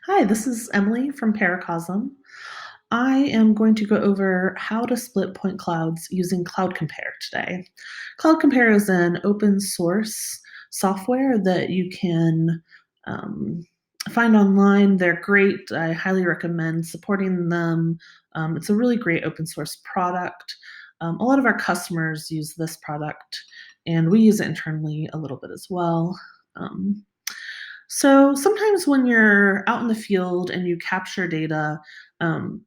Hi, this is Emily from Paracosm. I am going to go over how to split point clouds using CloudCompare today. CloudCompare is an open source software that you can um, find online. They're great. I highly recommend supporting them. It's a really great open source product. A lot of our customers use this product, and we use it internally a little bit as well. Um, so sometimes when you're out in the field and you capture data, um,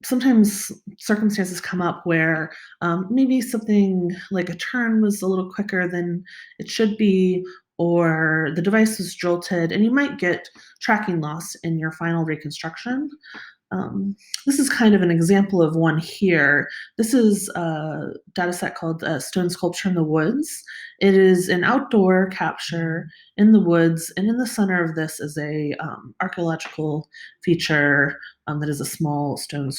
sometimes circumstances come up where maybe something like a turn was a little quicker than it should be, or the device was jolted, and you might get tracking loss in your final reconstruction. Um, this is kind of an example of one here. This is a data set called Stone Sculpture in the Woods. It is an outdoor capture in the woods, and in the center of this is a archaeological feature that is a small stone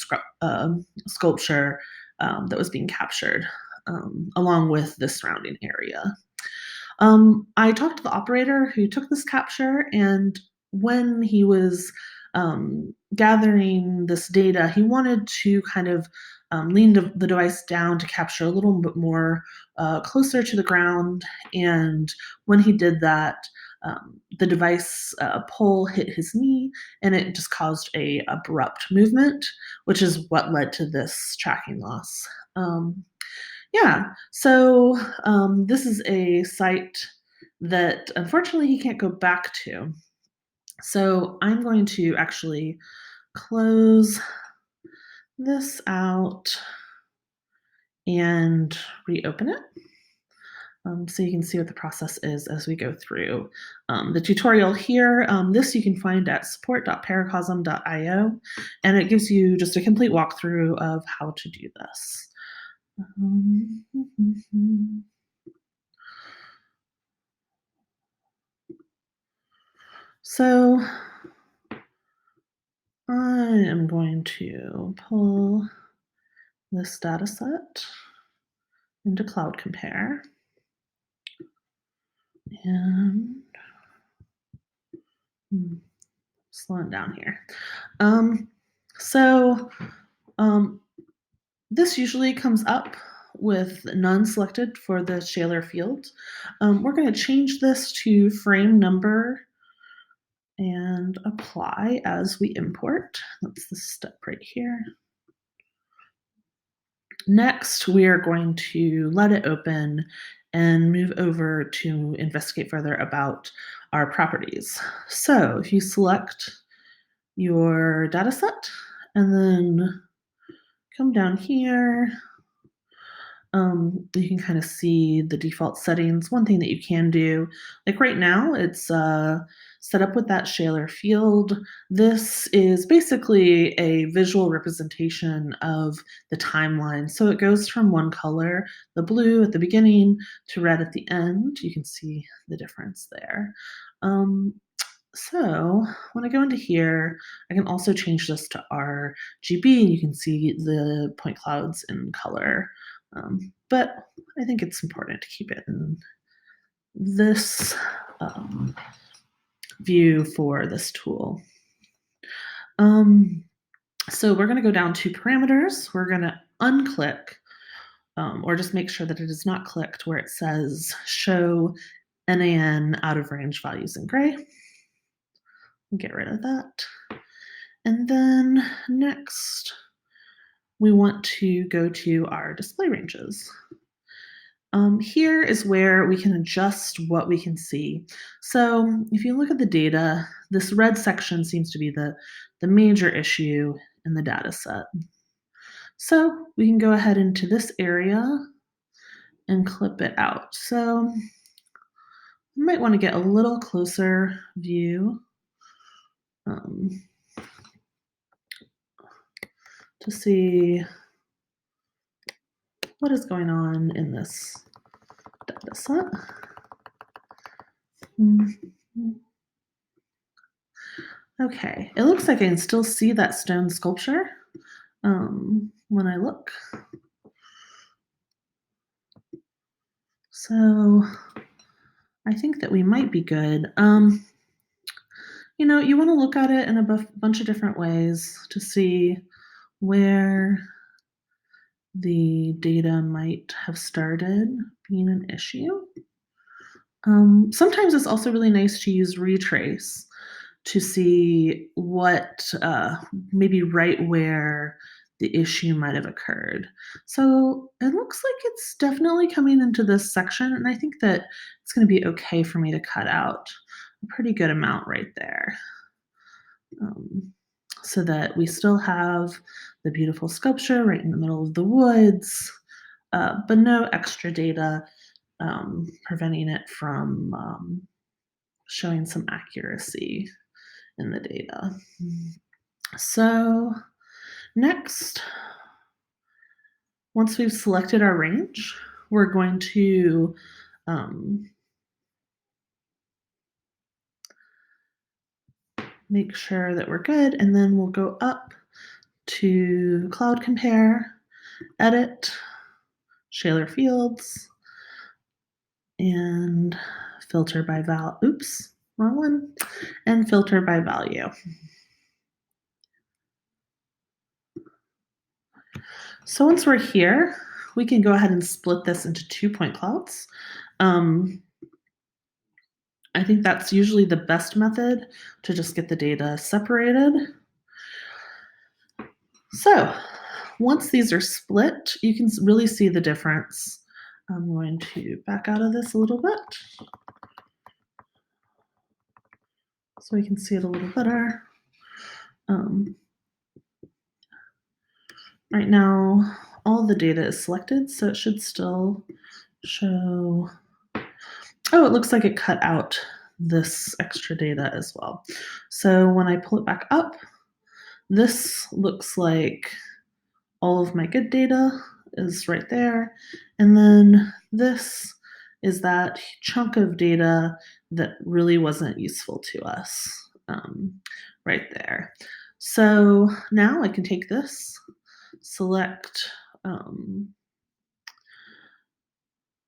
sculpture that was being captured along with the surrounding area. I talked to the operator who took this capture, and when he was gathering this data, he wanted to kind of lean the device down to capture a little bit more closer to the ground. And when he did that, the device pole hit his knee, and it just caused a abrupt movement, which is what led to this tracking loss. Yeah, so this is a site that unfortunately he can't go back to. So I'm going to actually close this out and reopen it. So you can see what the process is as we go through the tutorial here. This you can find at support.paracosm.io, and it gives you just a complete walkthrough of how to do this. So I am going to pull this data set into CloudCompare, and slowing down here. So this usually comes up with none selected for the scalar field. We're going to change this to frame number and apply as we import. That's the step right here. Next, we are going to let it open and move over to investigate further about our properties. So if you select your data set and then come down here, you can kind of see the default settings. One thing that you can do, like right now, it's set up with that scalar field. This is basically a visual representation of the timeline. So it goes from one color, the blue at the beginning, to red at the end. You can see the difference there. So when I go into here, I can also change this to RGB, and you can see the point clouds in color. But I think it's important to keep it in this view for this tool. So we're going to go down to parameters. We're going to unclick or just make sure that it is not clicked where it says show NaN out of range values in gray. Get rid of that. And then next, we want to go to our display ranges. Here is where we can adjust what we can see. So if you look at the data, this red section seems to be the major issue in the data set. So we can go ahead into this area and clip it out. So you might want to get a little closer view to see what is going on in this data set. Okay, it looks like I can still see that stone sculpture when I look. So I think that we might be good. You want to look at it in a bunch of different ways to see where the data might have started being an issue. Sometimes it's also really nice to use retrace to see what maybe right where the issue might have occurred. So it looks like it's definitely coming into this section, and I think that it's going to be okay for me to cut out a pretty good amount right there. Um, so that we still have the beautiful sculpture right in the middle of the woods, but no extra data preventing it from showing some accuracy in the data. So next, once we've selected our range, we're going to make sure that we're good, and then we'll go up to CloudCompare, Edit, Shaler Fields, and filter by wrong one, and filter by value. So once we're here, we can go ahead and split this into 2-point clouds. I think that's usually the best method to just get the data separated. So once these are split, you can really see the difference. I'm going to back out of this a little bit so we can see it a little better. Right now, all the data is selected, so it should still show. Oh, it looks like it cut out this extra data as well. So when I pull it back up, this looks like all of my good data is right there. And then this is that chunk of data that really wasn't useful to us right there. So now I can take this, select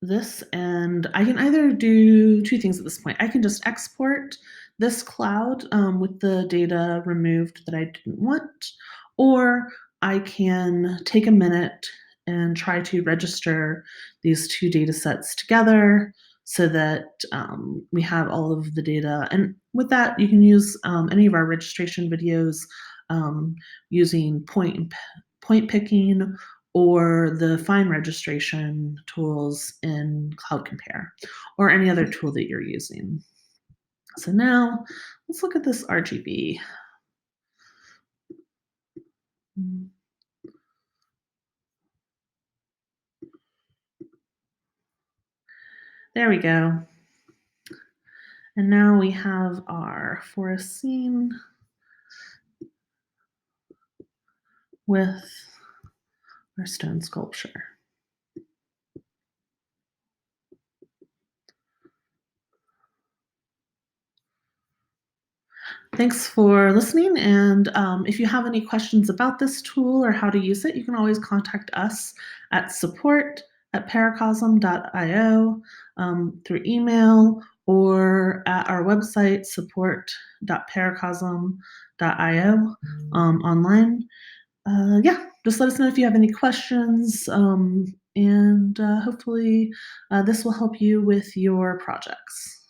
this, and I can either do two things at this point. I can just export this cloud with the data removed that I didn't want, or I can take a minute and try to register these two data sets together so that we have all of the data. And with that, you can use any of our registration videos using point picking or the fine registration tools in CloudCompare, or any other tool that you're using. So now let's look at this RGB. There we go. And now we have our forest scene with our stone sculpture. Thanks for listening, and if you have any questions about this tool or how to use it, you can always contact us at support@paracosm.io through email, or at our website, support.paracosm.io online. Yeah, just let us know if you have any questions, and hopefully this will help you with your projects.